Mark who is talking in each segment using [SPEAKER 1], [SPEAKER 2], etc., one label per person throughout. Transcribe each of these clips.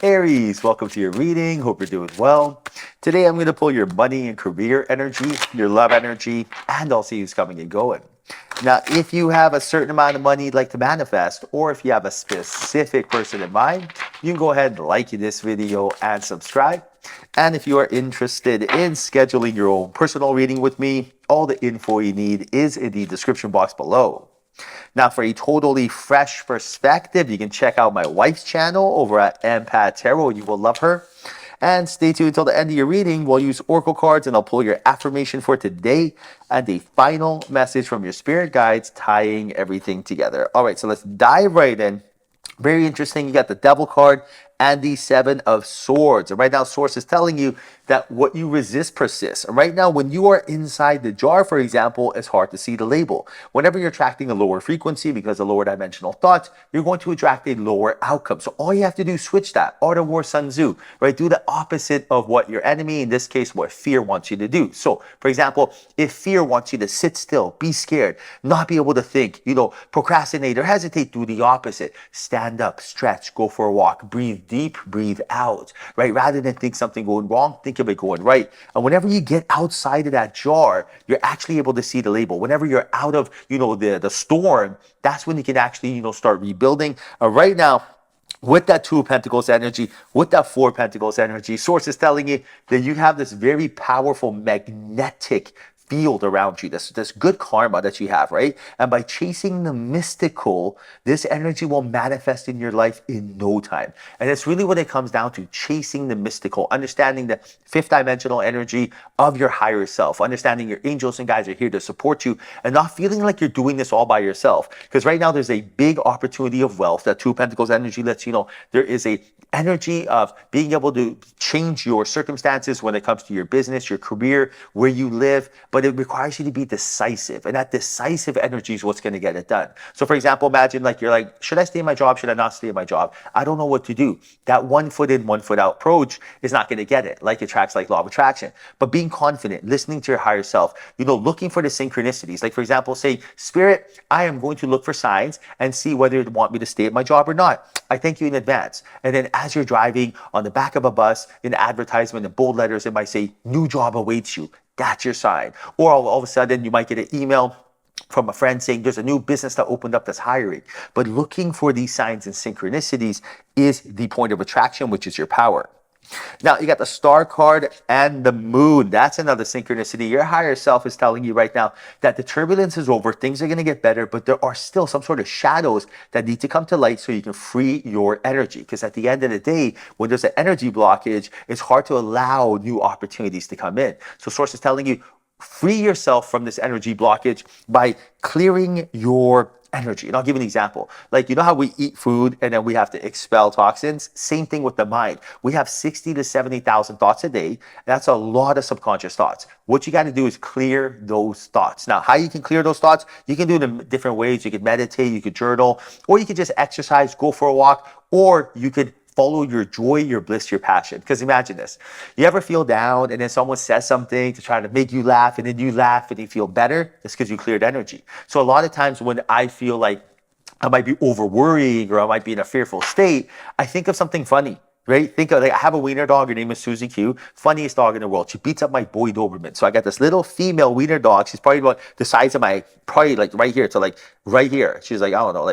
[SPEAKER 1] Aries, welcome to your reading. Hope you're doing well. Today I'm going to pull your money and career energy, your love energy, and I'll see who's coming and going. Now, if you have a certain amount of money you'd like to manifest, or if you have a specific person in mind, you can go ahead and like this video and subscribe. And if you are interested in scheduling your own personal reading with me, all the info you need is in the description box below. Now, for a totally fresh perspective, you can check out my wife's channel over at Empath Tarot. You will love her. And stay tuned until the end of your reading. We'll use oracle cards and I'll pull your affirmation for today and a final message from your spirit guides tying everything together. All right, so let's dive right in. Very interesting. You got the Devil card and the Seven of Swords. And right now, Source is telling you that what you resist persists. And right now, when you are inside the jar, for example, it's hard to see the label. Whenever you're attracting a lower frequency because of lower dimensional thoughts, you're going to attract a lower outcome. So all you have to do is switch that. Art of War, Sun Tzu, right? Do the opposite of what your enemy, in this case, what fear wants you to do. So, for example, if fear wants you to sit still, be scared, not be able to think, procrastinate or hesitate, do the opposite. Stand up, stretch, go for a walk, breathe deep, breathe out, right? Rather than think something going wrong, think of it going right. And whenever you get outside of that jar, you're actually able to see the label. Whenever you're out of, the storm, that's when you can actually, start rebuilding. Right now, with that Two of Pentacles energy, with that Four of Pentacles energy, Source is telling you that you have this very powerful magnetic field around you, this good karma that you have, right? And by chasing the mystical, this energy will manifest in your life in no time. And it's really what it comes down to, chasing the mystical, understanding the fifth dimensional energy of your higher self, understanding your angels and guides are here to support you and not feeling like you're doing this all by yourself. Because right now there's a big opportunity of wealth. That Two of Pentacles energy lets you know there is a energy of being able to change your circumstances when it comes to your business, your career, where you live, but it requires you to be decisive. And that decisive energy is what's going to get it done. So for example, imagine you're like, should I stay in my job? Should I not stay in my job? I don't know what to do. That 1 foot in, 1 foot out approach is not going to get it. Like attracts like law of attraction. But being confident, listening to your higher self, looking for the synchronicities. Like for example, say, Spirit, I am going to look for signs and see whether they want me to stay at my job or not. I thank you in advance. And then as you're driving on the back of a bus, in advertisement in bold letters, it might say, new job awaits you. That's your sign. Or all of a sudden, you might get an email from a friend saying there's a new business that opened up that's hiring. But looking for these signs and synchronicities is the point of attraction, which is your power. Now, you got the Star card and the Moon. That's another synchronicity. Your higher self is telling you right now that the turbulence is over. Things are going to get better, but there are still some sort of shadows that need to come to light so you can free your energy. Because at the end of the day, when there's an energy blockage, it's hard to allow new opportunities to come in. So Source is telling you, free yourself from this energy blockage by clearing your energy. And I'll give you an example. Like, how we eat food and then we have to expel toxins? Same thing with the mind. We have 60 to 70,000 thoughts a day. That's a lot of subconscious thoughts. What you got to do is clear those thoughts. Now, how you can clear those thoughts? You can do it in different ways. You could meditate, you could journal, or you could just exercise, go for a walk, or you could follow your joy, your bliss, your passion. Because imagine this. You ever feel down and then someone says something to try to make you laugh and then you laugh and you feel better? It's because you cleared energy. So a lot of times when I feel like I might be over worrying or I might be in a fearful state, I think of something funny. Right? Think of I have a wiener dog. Her name is Susie Q. Funniest dog in the world. She beats up my boy Doberman. So I got this little female wiener dog. She's probably about the size of probably right here to right here. She's I don't know,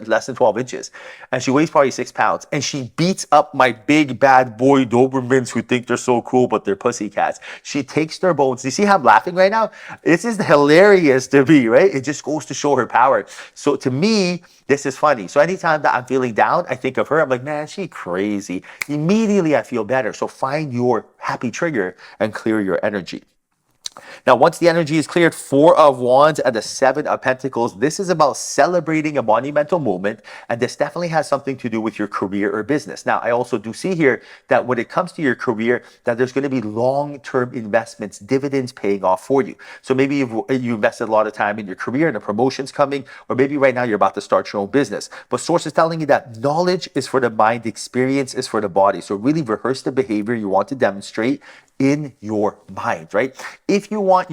[SPEAKER 1] less than 12 inches. And she weighs probably 6 pounds. And she beats up my big bad boy Dobermans who think they're so cool, but they're pussycats. She takes their bones. You see how I'm laughing right now? This is hilarious to me, right? It just goes to show her power. So to me, this is funny. So anytime that I'm feeling down, I think of her. I'm like, man, she crazy. Immediately I feel better. So find your happy trigger and clear your energy. Now, once the energy is cleared, Four of Wands and the Seven of Pentacles, this is about celebrating a monumental moment, and this definitely has something to do with your career or business. Now, I also do see here that when it comes to your career, that there's going to be long-term investments, dividends paying off for you. So maybe you invested a lot of time in your career and a promotion's coming, or maybe right now you're about to start your own business. But Source is telling you that knowledge is for the mind, experience is for the body. So really rehearse the behavior you want to demonstrate in your mind, right? If you want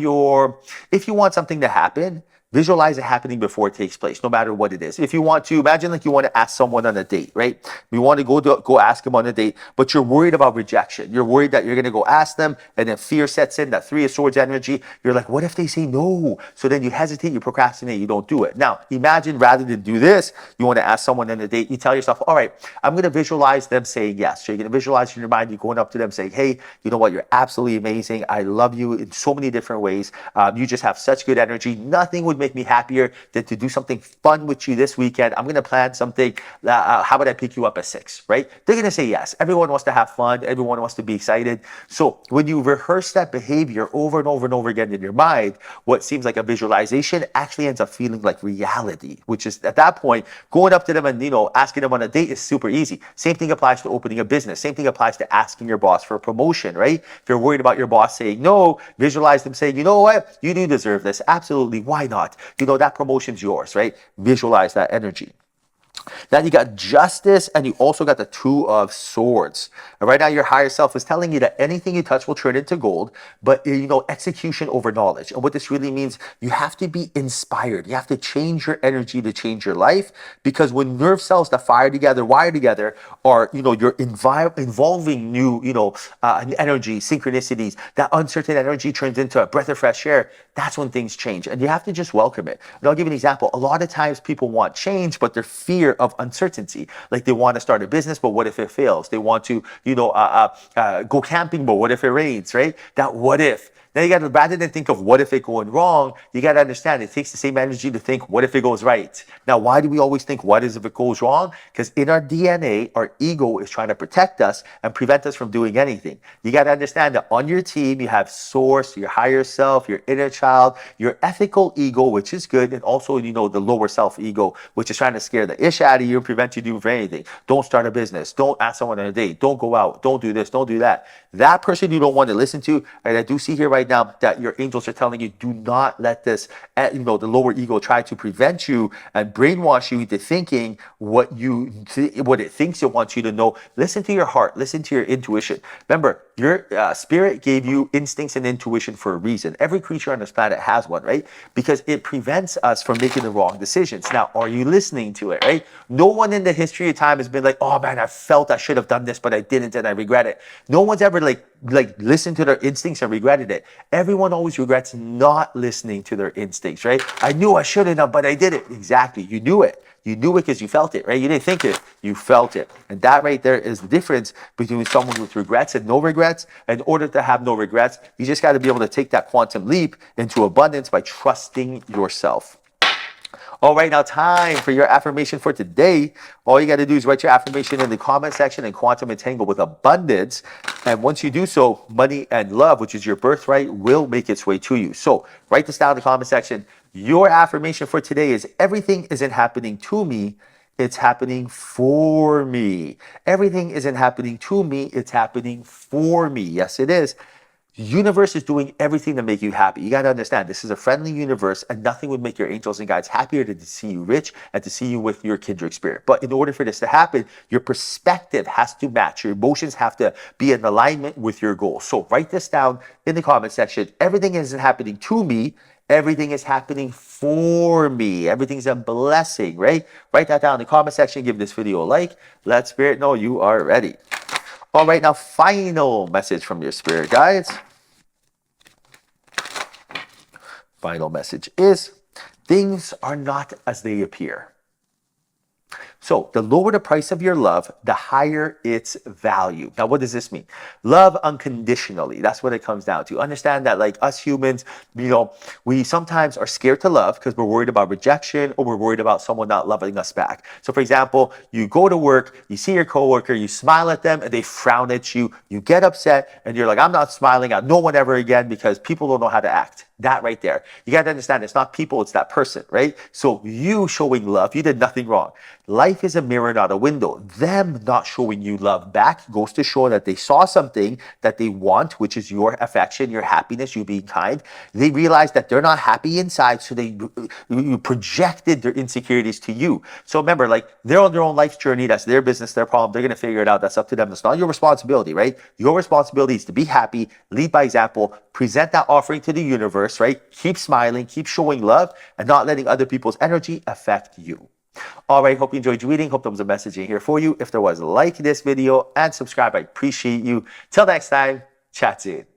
[SPEAKER 1] something to happen, Visualize it happening before it takes place, no matter what it is. If you want to, imagine like you want to ask someone on a date, right? You want to go ask them on a date, but you're worried about rejection. You're worried that you're going to go ask them, and then fear sets in, that Three of Swords energy. You're like, what if they say no? So then you hesitate, you procrastinate, you don't do it. Now, imagine rather than do this, you want to ask someone on a date, you tell yourself, all right, I'm going to visualize them saying yes. So you're going to visualize in your mind, you're going up to them saying, hey, you know what? You're absolutely amazing. I love you in so many different ways. You just have such good energy. Nothing would make me happier than to do something fun with you this weekend. I'm going to plan something. How about I pick you up at 6, right? They're going to say yes. Everyone wants to have fun. Everyone wants to be excited. So when you rehearse that behavior over and over and over again in your mind, what seems like a visualization actually ends up feeling like reality, which is at that point, going up to them and, asking them on a date is super easy. Same thing applies to opening a business. Same thing applies to asking your boss for a promotion, right? If you're worried about your boss saying no, visualize them saying, you know what? You do deserve this. Absolutely. Why not? That promotion's yours, right? Visualize that energy. Now you got Justice, and you also got the Two of Swords. And right now your higher self is telling you that anything you touch will turn into gold, but execution over knowledge. And what this really means, you have to be inspired. You have to change your energy to change your life, because when nerve cells that fire together, wire together, are you're involving new energy, synchronicities. That uncertain energy turns into a breath of fresh air. That's when things change, and you have to just welcome it. And I'll give you an example. A lot of times people want change, but they're fear of uncertainty. Like they want to start a business, but what if it fails? They want to, go camping, but what if it rains, right? That what if. Now you got to, rather than think of what if it going wrong, you got to understand it takes the same energy to think what if it goes right. Now, why do we always think what if it goes wrong? Because in our DNA, our ego is trying to protect us and prevent us from doing anything. You got to understand that on your team, you have source, your higher self, your inner child, your ethical ego, which is good, and also, the lower self ego, which is trying to scare the ish out of you and prevent you doing anything. Don't start a business. Don't ask someone on a date. Don't go out. Don't do this. Don't do that. That person you don't want to listen to, and I do see here right now that your angels are telling you, do not let this, the lower ego try to prevent you and brainwash you into thinking what it thinks it wants you to know. Listen to your heart. Listen to your intuition. Remember, your spirit gave you instincts and intuition for a reason. Every creature on this planet has one, right? Because it prevents us from making the wrong decisions. Now, are you listening to it, right? No one in the history of time has been like, oh man, I felt I should have done this, but I didn't, and I regret it. No one's ever like listened to their instincts and regretted it. Everyone always regrets not listening to their instincts, right? I knew I shouldn't have, but I did it. Exactly. You knew it. You knew it because you felt it, right? You didn't think it. You felt it. And that right there is the difference between someone with regrets and no regrets. In order to have no regrets, you just got to be able to take that quantum leap into abundance by trusting yourself. All right, now time for your affirmation for today. All you got to do is write your affirmation in the comment section and quantum entangle with abundance. And once you do so, money and love, which is your birthright, will make its way to you. So write this down in the comment section. Your affirmation for today is everything isn't happening to me. It's happening for me. Everything isn't happening to me. It's happening for me. Yes, it is. The universe is doing everything to make you happy. You got to understand, this is a friendly universe, and nothing would make your angels and guides happier than to see you rich and to see you with your kindred spirit. But in order for this to happen, your perspective has to match. Your emotions have to be in alignment with your goals. So write this down in the comment section. Everything isn't happening to me. Everything is happening for me. Everything's a blessing, right? Write that down in the comment section. Give this video a like. Let spirit know you are ready. All right, now final message from your spirit guides. Final message is, things are not as they appear. So the lower the price of your love, the higher its value. Now, what does this mean? Love unconditionally. That's what it comes down to. Understand that like us humans, we sometimes are scared to love because we're worried about rejection, or we're worried about someone not loving us back. So for example, you go to work, you see your coworker, you smile at them and they frown at you. You get upset and you're like, I'm not smiling at no one ever again because people don't know how to act. That right there. You got to understand, it's not people, it's that person, right? So you showing love, you did nothing wrong. Life is a mirror, not a window. Them not showing you love back goes to show that they saw something that they want, which is your affection, your happiness, you being kind. They realize that they're not happy inside, so you projected their insecurities to you. So remember, like, they're on their own life's journey. That's their business, their problem. They're going to figure it out. That's up to them. That's not your responsibility, right? Your responsibility is to be happy, lead by example, present that offering to the universe, right? Keep smiling, keep showing love, and not letting other people's energy affect you. All right, hope you enjoyed reading. Hope there was a message in here for you. If there was, like this video and subscribe. I appreciate you. Till next time, chat soon.